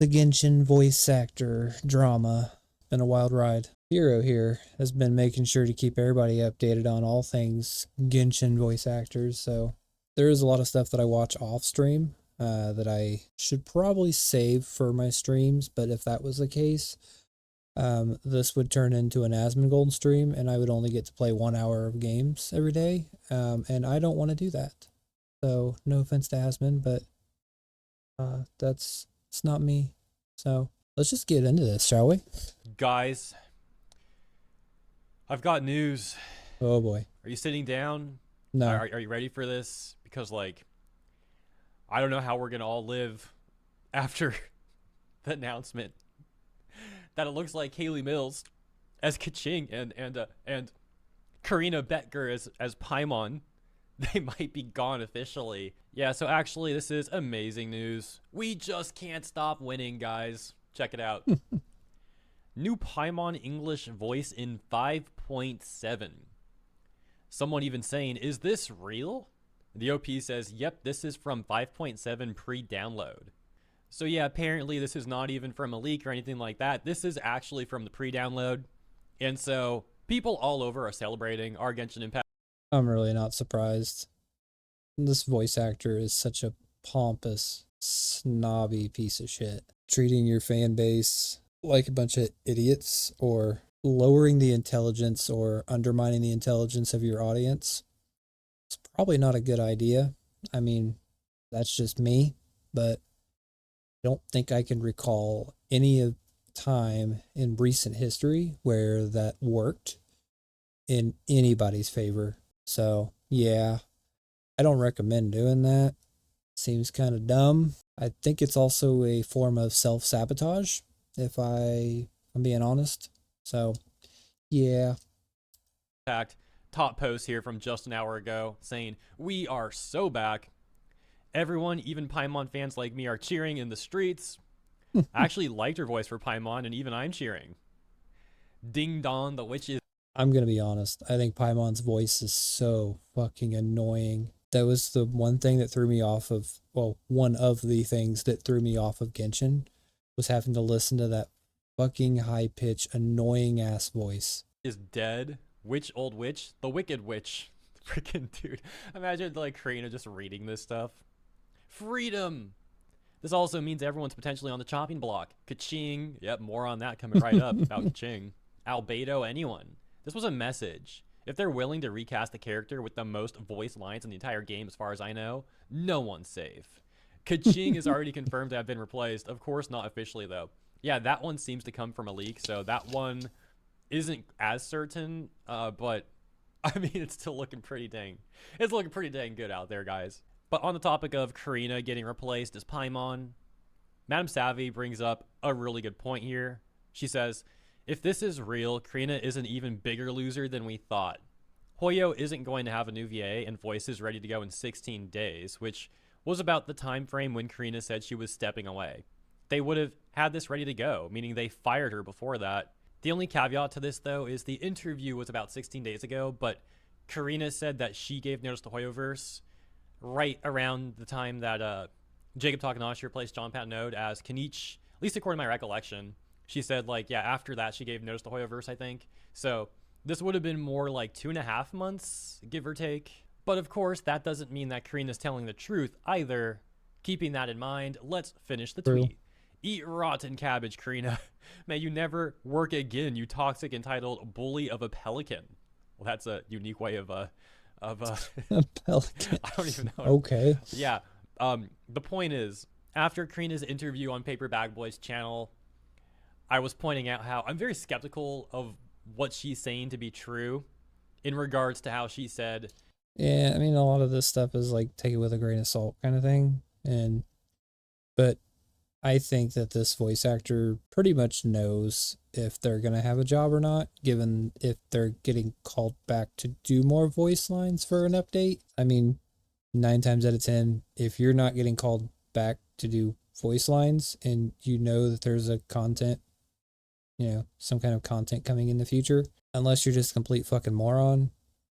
The Genshin voice actor drama. Been a wild ride. Hero here has been making sure to keep everybody updated on all things Genshin voice actors, so there is a lot of stuff that I watch off stream that I should probably save for my streams, but if that was the case, this would turn into an Asmongold stream and I would only get to play 1 hour of games every day, and I don't want to do that. So no offense to Asmon, but it's not me. So let's just get into this, shall we? Guys, I've got news. Oh boy. Are you sitting down? No. Are you ready for this? Because, like, I don't know how we're going to all live after the announcement that it looks like Haley Mills as Kaching and Karina Bettger as Paimon, they might be gone officially. Yeah, so actually this is amazing news. We just can't stop winning, guys. Check it out. New Paimon English voice in 5.7. Someone even saying, is this real? The OP says, yep, this is from 5.7 pre-download. So yeah, apparently this is not even from a leak or anything like that. This is actually from the pre-download. And so people all over are celebrating our Genshin Impact. I'm really not surprised. This voice actor is such a pompous, snobby piece of shit. Treating your fan base like a bunch of idiots or lowering the intelligence or undermining the intelligence of your audience. It's probably not a good idea. I mean, that's just me, but I don't think I can recall any of time in recent history where that worked in anybody's favor. So, yeah, I don't recommend doing that. Seems kind of dumb. I think it's also a form of self-sabotage, if I'm being honest. So, yeah. Top post here from just an hour ago saying, we are so back. Everyone, even Paimon fans like me, are cheering in the streets. I actually liked her voice for Paimon, and even I'm cheering. Ding dong, the witch is... I'm going to be honest. I think Paimon's voice is so fucking annoying. That was the one thing that threw me off of, well, one of the things that threw me off of Genshin was having to listen to that fucking high-pitched, annoying-ass voice. Is dead. Which old witch? The wicked witch. Freaking dude. Imagine, like, Karina just reading this stuff. Freedom! This also means everyone's potentially on the chopping block. Kaching. Yep, more on that coming right up about Kaching. Albedo, anyone. This was a message. If they're willing to recast the character with the most voice lines in the entire game, as far as I know, no one's safe. Kaching is already confirmed to have been replaced. Of course, not officially, though. Yeah, that one seems to come from a leak, so that one isn't as certain, but I mean, it's still looking pretty dang... It's looking pretty dang good out there, guys. But on the topic of Karina getting replaced as Paimon, Madame Savvy brings up a really good point here. She says, if this is real, Karina is an even bigger loser than we thought. Hoyo isn't going to have a new VA and voices ready to go in 16 days, which was about the time frame when Karina said she was stepping away. They would have had this ready to go, meaning they fired her before that. The only caveat to this, though, is the interview was about 16 days ago, but Karina said that she gave notice to Hoyoverse right around the time that Jacob Takanashi replaced John Pat Node as Kanich, at least according to my recollection. She said, like, yeah, after that, she gave notice to Hoyoverse, I think. So this would have been more like 2.5 months, give or take. But of course, that doesn't mean that Karina's telling the truth either. Keeping that in mind, let's finish the tweet. Eat rotten cabbage, Karina. May you never work again, you toxic entitled bully of a pelican. Well, that's a unique way of a pelican. I don't even know. Okay. Yeah. The point is, after Karina's interview on Paper Bag Boy's channel, I was pointing out how I'm very skeptical of what she's saying to be true in regards to how she said. Yeah, I mean, a lot of this stuff is like take it with a grain of salt kind of thing. But I think that this voice actor pretty much knows if they're going to have a job or not, given if they're getting called back to do more voice lines for an update. I mean, 9 times out of 10, if you're not getting called back to do voice lines and you know that there's a content, some kind of content coming in the future, unless you're just a complete fucking moron,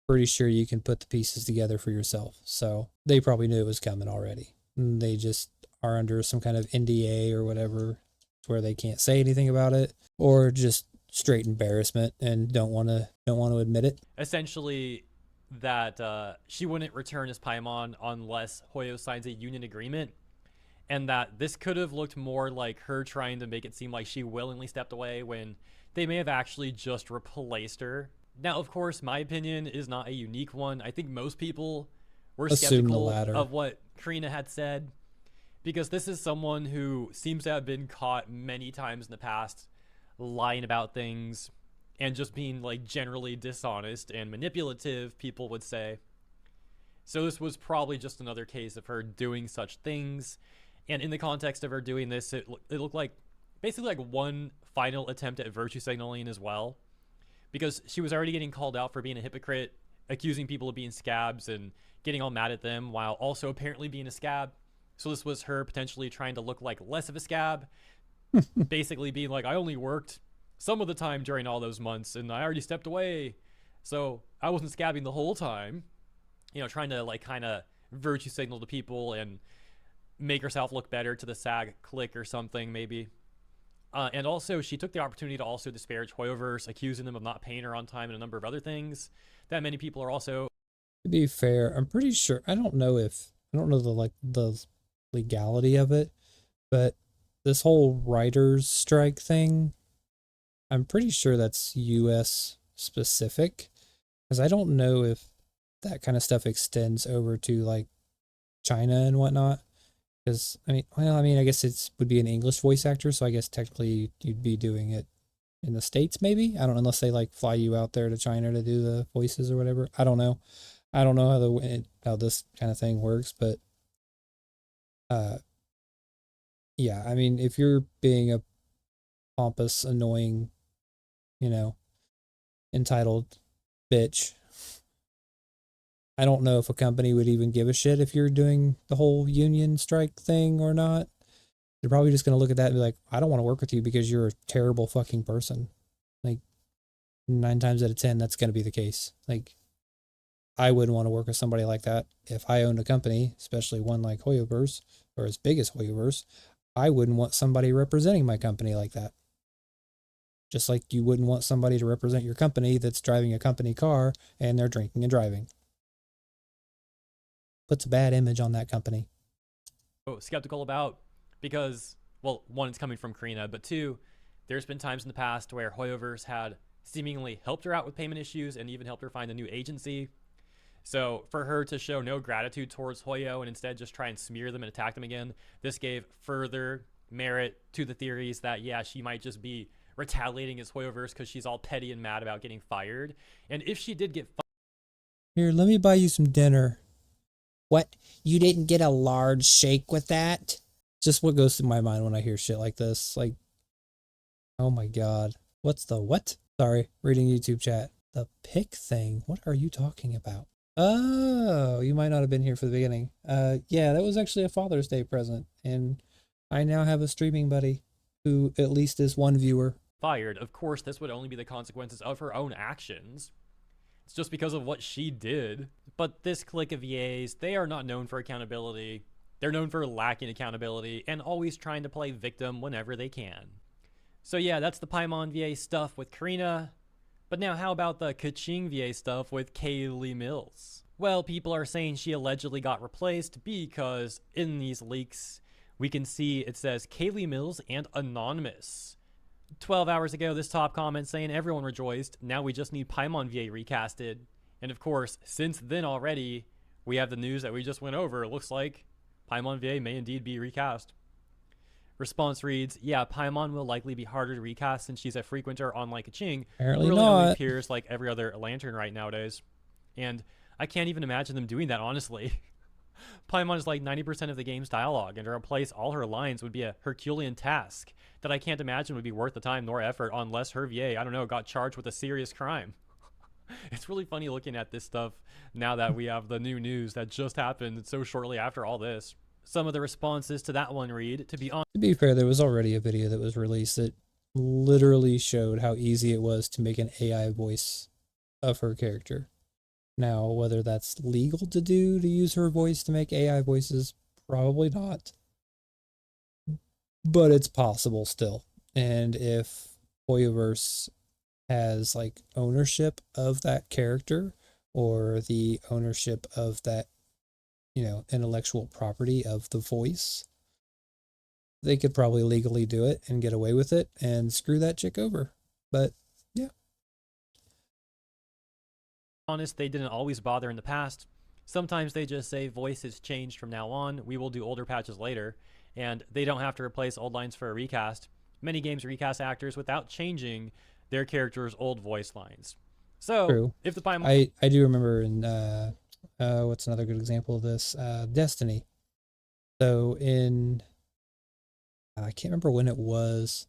pretty sure you can put the pieces together for yourself. So they probably knew it was coming already. They just are under some kind of NDA or whatever where they can't say anything about it, or just straight embarrassment and don't want to admit it. Essentially, that she wouldn't return as Paimon unless Hoyo signs a union agreement, and that this could have looked more like her trying to make it seem like she willingly stepped away when they may have actually just replaced her. Now, of course, my opinion is not a unique one. I think most people were Assume the skeptical latter. of what Karina had said, because this is someone who seems to have been caught many times in the past lying about things and just being like generally dishonest and manipulative, people would say. So this was probably just another case of her doing such things. And in the context of her doing this, it looked like basically like one final attempt at virtue signaling as well, because she was already getting called out for being a hypocrite, accusing people of being scabs and getting all mad at them while also apparently being a scab. So this was her potentially trying to look like less of a scab, basically being like, I only worked some of the time during all those months and I already stepped away, so I wasn't scabbing the whole time. You know, trying to like kind of virtue signal to people and make herself look better to the SAG clique or something, maybe. And also, she took the opportunity to also disparage Hoyoverse, accusing them of not paying her on time and a number of other things that many people are also. To be fair, I'm pretty sure, I don't know the legality of it, but this whole writers strike thing, I'm pretty sure that's US specific, because I don't know if that kind of stuff extends over to like China and whatnot. Because I guess it would be an English voice actor, so I guess technically you'd be doing it in the States, maybe. I don't know, unless they like fly you out there to China to do the voices or whatever. I don't know. I don't know how this kind of thing works, but yeah, I mean, if you're being a pompous, annoying, entitled bitch, I don't know if a company would even give a shit if you're doing the whole union strike thing or not. They're probably just going to look at that and be like, I don't want to work with you because you're a terrible fucking person. Like 9 times out of 10, that's going to be the case. Like, I wouldn't want to work with somebody like that. If I owned a company, especially one like Hoyoverse or as big as Hoyoverse, I wouldn't want somebody representing my company like that. Just like you wouldn't want somebody to represent your company that's driving a company car and they're drinking and driving. Puts a bad image on that company. Skeptical about, because, well, one, it's coming from Karina, but two, there's been times in the past where Hoyoverse had seemingly helped her out with payment issues and even helped her find a new agency. So for her to show no gratitude towards Hoyo and instead just try and smear them and attack them again, this gave further merit to the theories that, yeah, she might just be retaliating as Hoyoverse because she's all petty and mad about getting fired. And if she did get fired... Here, let me buy you some dinner. What? You didn't get a large shake with that? Just what goes through my mind when I hear shit like this. Like, oh my god. What's the what? Sorry, reading YouTube chat. The pick thing? What are you talking about? Oh, you might not have been here for the beginning. Yeah, that was actually a Father's Day present. And I now have a streaming buddy who at least is one viewer. Fired. Of course, this would only be the consequences of her own actions. It's just because of what she did. But this clique of VAs, they are not known for accountability. They're known for lacking accountability and always trying to play victim whenever they can. So yeah, that's the Paimon VA stuff with Karina. But now how about the Kaching VA stuff with Kaylee Mills? Well, people are saying she allegedly got replaced because in these leaks, we can see it says Kaylee Mills and Anonymous. 12 hours ago, this top comment saying everyone rejoiced. Now we just need Paimon VA recasted. And of course, since then already, we have the news that we just went over. It looks like Paimon VA may indeed be recast. Response reads, yeah, Paimon will likely be harder to recast since she's a frequenter on like Kaching. Apparently really not. only appears like every other lantern right nowadays. And I can't even imagine them doing that, honestly. Paimon is like 90% of the game's dialogue, and to replace all her lines would be a Herculean task that I can't imagine would be worth the time nor effort unless her VA, I don't know, got charged with a serious crime. It's really funny looking at this stuff now that we have the new news that just happened so shortly after all this. Some of the responses to that one read, to be fair, there was already a video that was released that literally showed how easy it was to make an AI voice of her character. Now, whether that's legal to do, to use her voice to make AI voices, probably not. But it's possible still. And if Hoyoverse has like ownership of that character or the ownership of that, intellectual property of the voice, they could probably legally do it and get away with it and screw that chick over. But yeah. Honest, they didn't always bother in the past. Sometimes they just say voice has changed from now on. We will do older patches later, and they don't have to replace old lines for a recast. Many games recast actors without changing their character's old voice lines. So, True. if the Paimon I do remember in what's another good example of this? Destiny. So in I can't remember when it was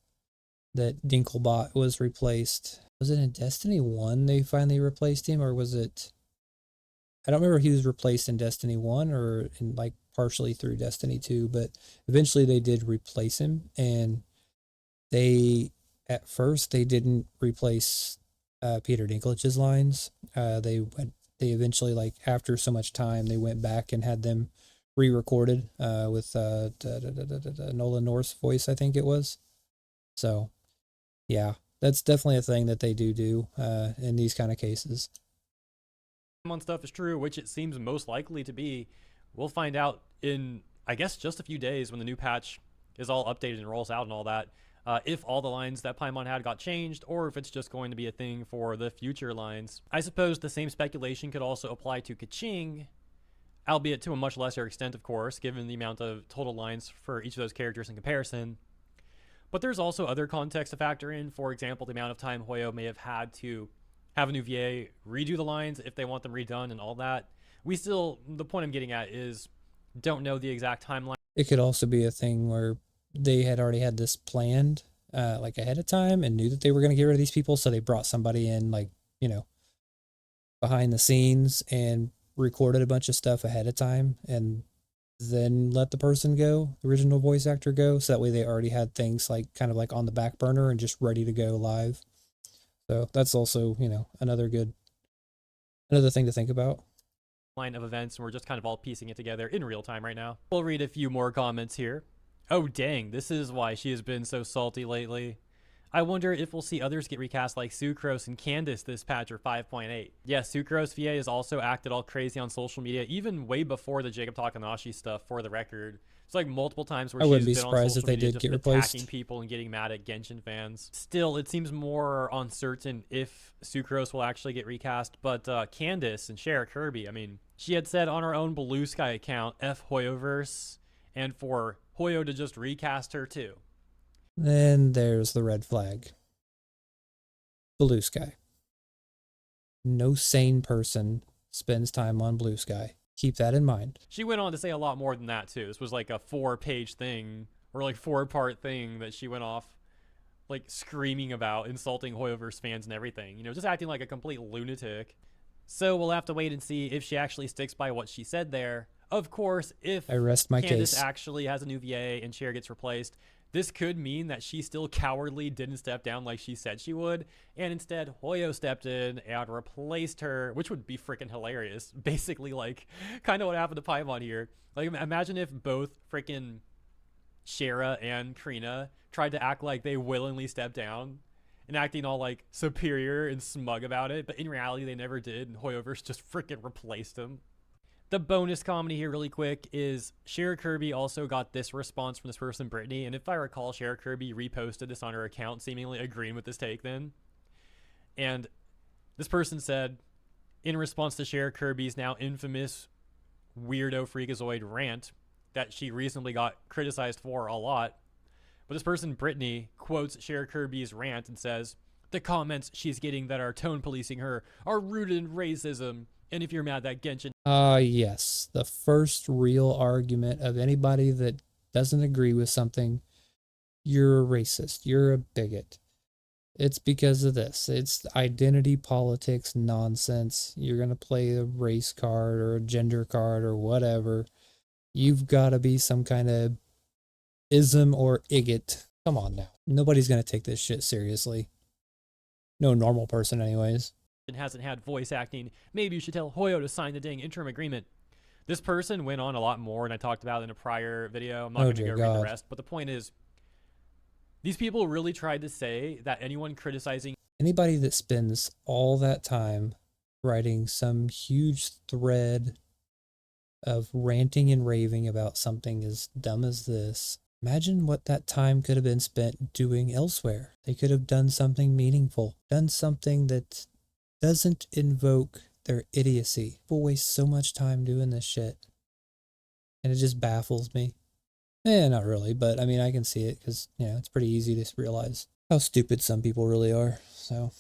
that Dinklebot was replaced. Was it in Destiny 1 they finally replaced him, or was it, I don't remember if he was replaced in Destiny 1 or in like partially through Destiny 2, but eventually they did replace him, and they at first they didn't replace Peter Dinklage's lines. They eventually, like after so much time, they went back and had them re-recorded with Nolan North's voice, I think it was. So yeah, that's definitely a thing that they do in these kind of cases. stuff is true, which it seems most likely to be, we'll find out in, I guess, just a few days when the new patch is all updated and rolls out and all that. If all the lines that Paimon had got changed, or if it's just going to be a thing for the future lines. I suppose the same speculation could also apply to Kaching, albeit to a much lesser extent, of course, given the amount of total lines for each of those characters in comparison. But there's also other context to factor in. For example, the amount of time Hoyo may have had to have a new VA redo the lines if they want them redone and all that. The point I'm getting at is, don't know the exact timeline. It could also be a thing where they had already had this planned like ahead of time and knew that they were going to get rid of these people, so they brought somebody in like, behind the scenes and recorded a bunch of stuff ahead of time and then let the person go, the original voice actor go, so that way they already had things like kind of like on the back burner and just ready to go live. So that's also, another thing to think about. Line of events, and we're just kind of all piecing it together in real time right now. We'll read a few more comments here. Oh dang, this is why she has been so salty lately. I wonder if we'll see others get recast like Sucrose and Candace this patch or 5.8. Yeah, Sucrose VA has also acted all crazy on social media, even way before the Jacob Takanashi stuff, for the record. It's like multiple times where I she's wouldn't be been on surprised social if they media did just get attacking replaced. people and getting mad at Genshin fans. Still, it seems more uncertain if Sucrose will actually get recast, but Candace and Shara Kirby, I mean, she had said on her own Blue Sky account, F Hoyoverse, and for Hoyo to just recast her too. Then there's the red flag. Blue Sky. No sane person spends time on Blue Sky. Keep that in mind. She went on to say a lot more than that too. This was like a 4-page thing, or like 4-part thing that she went off like screaming about, insulting Hoyoverse fans and everything, just acting like a complete lunatic. So we'll have to wait and see if she actually sticks by what she said there. Of course, if I rest my Candace case. actually has a new VA and Cher gets replaced, this could mean that she still cowardly didn't step down like she said she would, and instead Hoyo stepped in and replaced her, which would be freaking hilarious. Basically, like, kind of what happened to Paimon here. Like, imagine if both freaking Shara and Karina tried to act like they willingly stepped down and acting all like superior and smug about it, but in reality they never did, and Hoyoverse just freaking replaced them. The bonus comedy here really quick is Shara Kirby also got this response from this person, Brittany, and if I recall, Shara Kirby reposted this on her account, seemingly agreeing with this take then. And this person said, in response to Shara Kirby's now infamous weirdo freakazoid rant that she reasonably got criticized for a lot, but this person, Brittany, quotes Shara Kirby's rant and says, the comments she's getting that are tone policing her are rooted in racism. And if you're mad that Genshin... Yes. The first real argument of anybody that doesn't agree with something, you're a racist, you're a bigot. It's because of this. It's identity politics nonsense. You're going to play a race card or a gender card or whatever. You've got to be some kind of ism or igot. Come on now. Nobody's going to take this shit seriously. No normal person anyways. Hasn't had voice acting. Maybe you should tell Hoyo to sign the dang interim agreement. This person went on a lot more, and I talked about it in a prior video. I'm not going to go read the rest, but the point is, These people really tried to say that anyone criticizing Anybody that spends all that time writing some huge thread of ranting and raving about something as dumb as this, imagine what that time could have been spent doing elsewhere. They could have done something meaningful, done something that doesn't invoke their idiocy. People waste so much time doing this shit. And it just baffles me. Not really, but I mean, I can see it because, it's pretty easy to realize how stupid some people really are. So,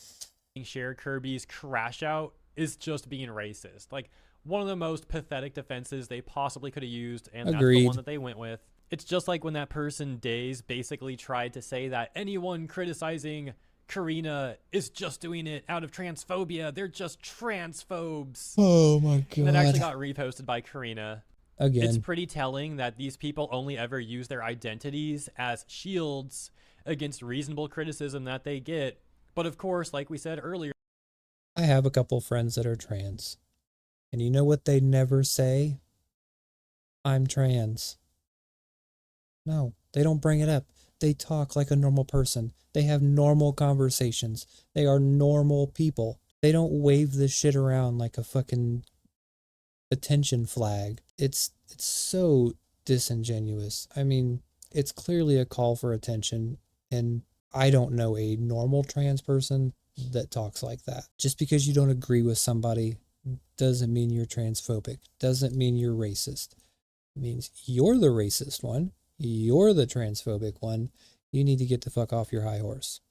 share Kirby's Crash Out is just being racist. Like, one of the most pathetic defenses they possibly could have used, and that's the one that they went with. It's just like when that person Days basically tried to say that anyone criticizing Karina is just doing it out of transphobia. They're just transphobes. Oh my god. And that actually got reposted by Karina. Again. It's pretty telling that these people only ever use their identities as shields against reasonable criticism that they get. But of course, like we said earlier, I have a couple friends that are trans. And you know what they never say? I'm trans. No, they don't bring it up. They talk like a normal person. They have normal conversations. They are normal people. They don't wave this shit around like a fucking attention flag. It's so disingenuous. I mean, it's clearly a call for attention, and I don't know a normal trans person that talks like that. Just because you don't agree with somebody doesn't mean you're transphobic. Doesn't mean you're racist. It means you're the racist one. You're the transphobic one. You need to get the fuck off your high horse.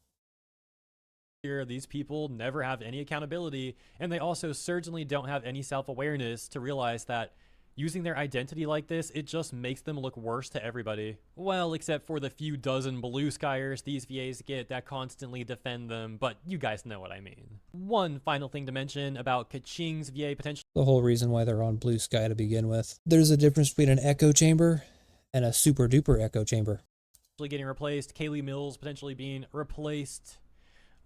These people never have any accountability, and they also certainly don't have any self-awareness to realize that using their identity like this, it just makes them look worse to everybody. Well, except for the few dozen blue skyers these VAs get that constantly defend them, but you guys know what I mean. One final thing to mention about Kaching's VA potentially. The whole reason why they're on Blue Sky to begin with. There's a difference between an echo chamber and a super duper echo chamber. Getting replaced, Kaylee Mills potentially being replaced,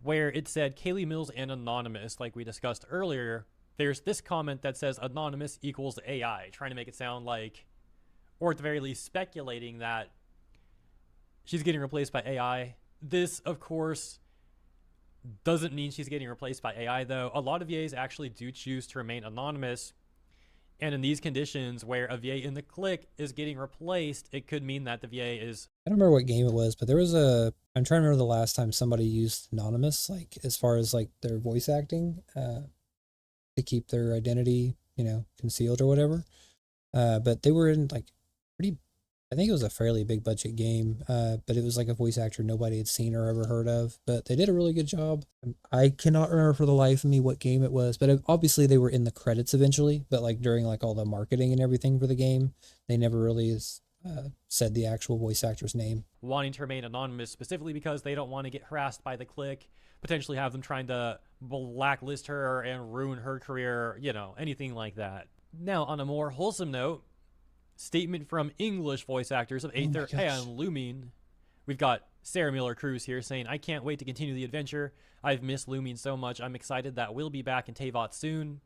where it said Kaylee Mills and Anonymous, like we discussed earlier. There's this comment that says Anonymous equals AI, trying to make it sound like, or at the very least speculating that she's getting replaced by AI. This, of course, doesn't mean she's getting replaced by AI, though. A lot of VAs actually do choose to remain anonymous. And in these conditions where a VA in the clique is getting replaced, it could mean that the VA is... I don't remember what game it was, but there was I'm trying to remember the last time somebody used anonymous, like as far as like their voice acting, to keep their identity, concealed or whatever. But they were in like I think it was a fairly big budget game, but it was like a voice actor nobody had seen or ever heard of, but they did a really good job. I cannot remember for the life of me what game it was, but obviously they were in the credits eventually, but like during like all the marketing and everything for the game, they never really said the actual voice actor's name. Wanting to remain anonymous specifically because they don't want to get harassed by the clique, potentially have them trying to blacklist her and ruin her career, anything like that. Now, on a more wholesome note, statement from English voice actors of Aether and Lumine. We've got Sarah Miller-Cruz here saying, I can't wait to continue the adventure. I've missed Lumine so much. I'm excited that we'll be back in Teyvat soon.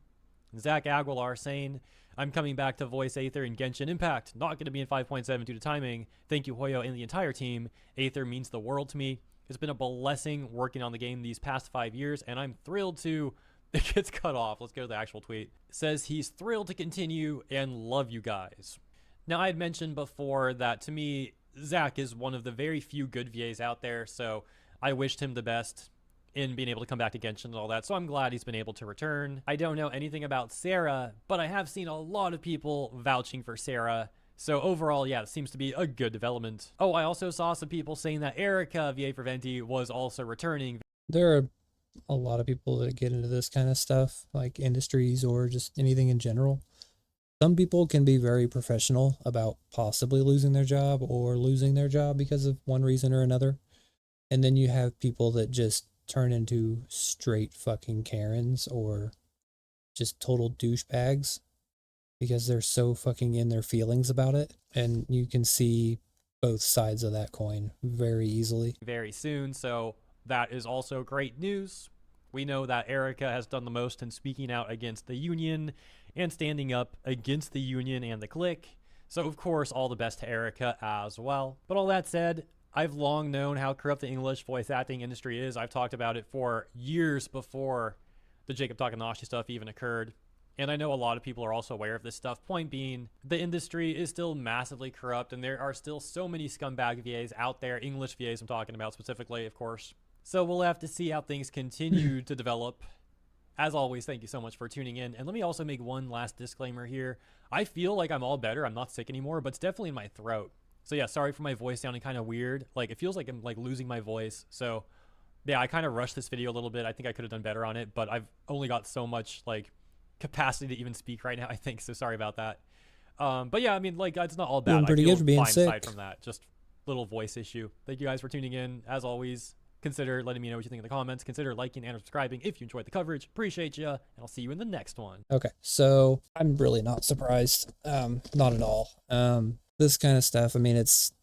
Zach Aguilar saying, I'm coming back to voice Aether in Genshin Impact. Not going to be in 5.7 due to timing. Thank you, Hoyo, and the entire team. Aether means the world to me. It's been a blessing working on the game these past 5 years, and I'm thrilled to... It gets cut off. Let's go to the actual tweet. It says he's thrilled to continue and love you guys. Now, I had mentioned before that to me, Zach is one of the very few good VAs out there, so I wished him the best in being able to come back to Genshin and all that, so I'm glad he's been able to return. I don't know anything about Sarah, but I have seen a lot of people vouching for Sarah, so overall, yeah, it seems to be a good development. Oh, I also saw some people saying that Erica, VA for Venti, was also returning. There are a lot of people that get into this kind of stuff, like industries or just anything in general. Some people can be very professional about possibly losing their job or losing their job because of one reason or another. And then you have people that just turn into straight fucking Karens or just total douchebags because they're so fucking in their feelings about it. And you can see both sides of that coin very easily. Very soon, so that is also great news. We know that Erica has done the most in speaking out against the union and standing up against the union and the clique. So, of course, all the best to Erica as well. But all that said, I've long known how corrupt the English voice acting industry is. I've talked about it for years before the Jacob Takanashi stuff even occurred. And I know a lot of people are also aware of this stuff. Point being, the industry is still massively corrupt, and there are still so many scumbag VAs out there, English VAs I'm talking about specifically, of course. So we'll have to see how things continue to develop. As always, thank you so much for tuning in. And let me also make one last disclaimer here. I feel like I'm all better. I'm not sick anymore, but it's definitely in my throat. So yeah, sorry for my voice sounding kind of weird. Like, it feels like I'm like losing my voice. So yeah, I kind of rushed this video a little bit. I think I could have done better on it, but I've only got so much like capacity to even speak right now, I think. So sorry about that. But yeah, I mean, like, it's not all bad. Doing pretty I feel good for being fine sick. aside from that. Just little voice issue. Thank you guys for tuning in. As always, consider letting me know what you think in the comments. Consider liking and subscribing if you enjoyed the coverage. Appreciate you, and I'll see you in the next one. Okay, so I'm really not surprised. Not at all. This kind of stuff, I mean, it's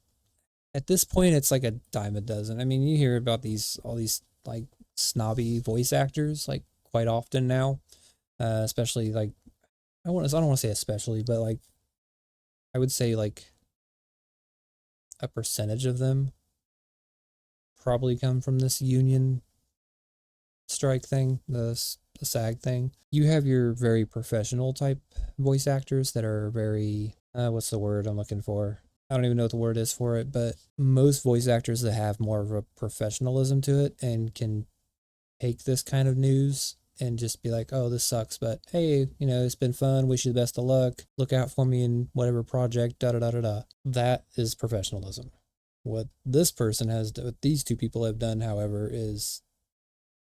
at this point it's like a dime a dozen. I mean, you hear about all these like snobby voice actors like quite often now. Especially like I don't want to say especially, but like I would say like a percentage of them probably come from this union strike thing, the SAG thing. You have your very professional type voice actors that are very, what's the word I'm looking for? I don't even know what the word is for it, but most voice actors that have more of a professionalism to it and can take this kind of news and just be like, oh, this sucks, but hey, you know, it's been fun. Wish you the best of luck. Look out for me in whatever project, da da da da da. That is professionalism. What this person has, what these two people have done, however, is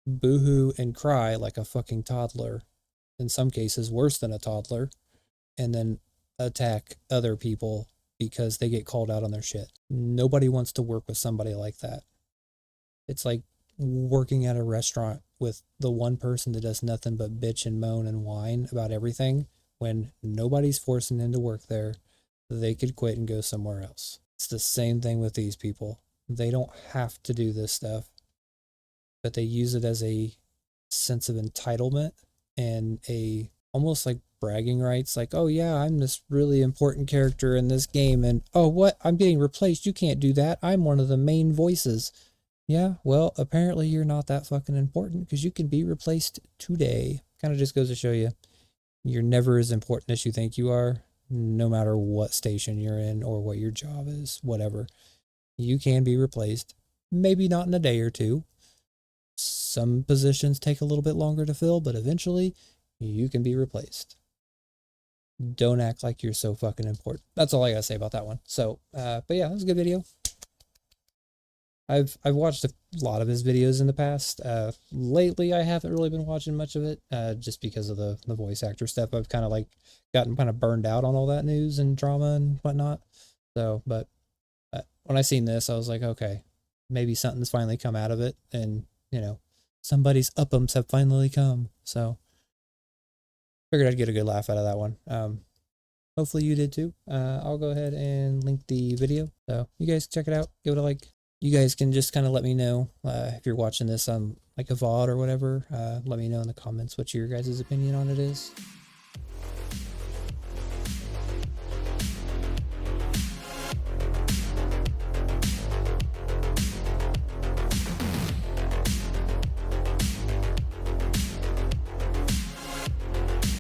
boohoo and cry like a fucking toddler. In some cases, worse than a toddler, and then attack other people because they get called out on their shit. Nobody wants to work with somebody like that. It's like working at a restaurant with the one person that does nothing but bitch and moan and whine about everything when nobody's forcing them to work there. They could quit and go somewhere else. It's the same thing with these people. They don't have to do this stuff, but they use it as a sense of entitlement and a almost like bragging rights, like, oh yeah, I'm this really important character in this game, and oh what, I'm getting replaced, you can't do that, I'm one of the main voices. Yeah, well, apparently you're not that fucking important because you can be replaced today. Kind of just goes to show you, you're never as important as you think you are, no matter what station you're in or what your job is, whatever. You can be replaced, maybe not in a day or two. Some positions take a little bit longer to fill, but eventually you can be replaced. Don't act like you're so fucking important. That's all I gotta say about that one. So, but yeah, that was a good video. I've watched a lot of his videos in the past. Lately, I haven't really been watching much of it, just because of the voice actor stuff. I've kind of like gotten kind of burned out on all that news and drama and whatnot. So, but when I seen this, I was like, okay, maybe something's finally come out of it, and you know, somebody's uppums have finally come. So, figured I'd get a good laugh out of that one. Hopefully you did too. I'll go ahead and link the video, so you guys check it out. Give it a like. You guys can just kind of let me know if you're watching this on like a VOD or whatever. Let me know in the comments what your guys' opinion on it is.